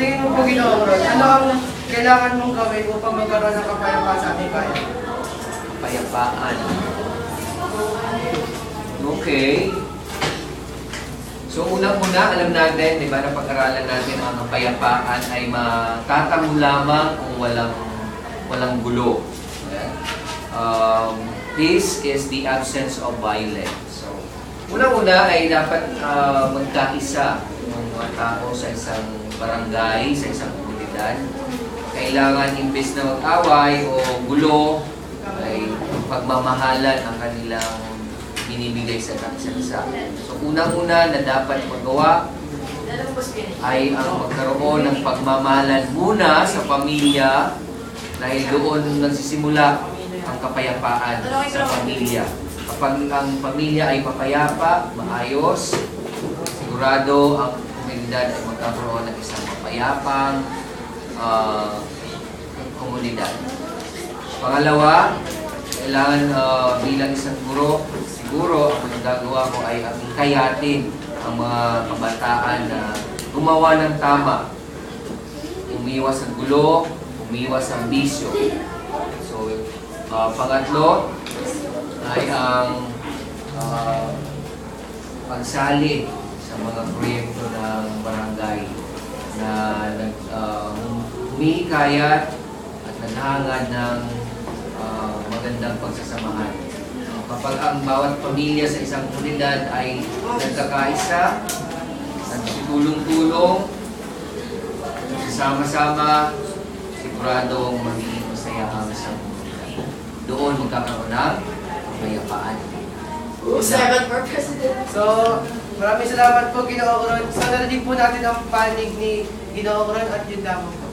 tingin mo po, Ginoong Ron, ano ang kailangan mong gawin upang magkaroon ng kapayapaan sa ating bayan? Kapayapaan. Okay. So unang-una, alam natin, di ba, napag-aralan natin ang kapayapaan ay matatango lamang kung walang gulo. Okay? This is the absence of violence. So, unang-una ay dapat magkaisa ng mga tao sa isang barangay, sa isang komunidad. Kailangan imbes na mag-away o gulo, ay pagmamahalan ang kanilang binibigay sa isa't isa. So unang-una na dapat magawa ay ang magkaroon ng pagmamahalan muna sa pamilya dahil doon nagsisimula ang kapayapaan sa pamilya. Kapag ang pamilya ay mapayapa, maayos, sigurado ang komunidad ay magkakaroon ng isang mapayapang komunidad. Pangalawa, kailangan bilang isang guro, siguro ang magagawa ko ay hikayatin ang mga kabataan na gumawa ng tama. Umiwas ang gulo, umiwas ang bisyo. So, pangatlo ay ang pagsali sa mga proyekto ng barangay na humihikayat at naghahangad ng magandang pagsasamahan. Kapag ang bawat pamilya sa isang komunidad ay nagkakaisa, nagtutulong-tulong, sama-sama, siguradong magiging masaya ang isang komunidad. Doon magkakaroon ng kapayapaan. So, maraming salamat po, Ginoong Ron. So, narinig po natin ang panig ni Ginoong Ron at yun lamang po.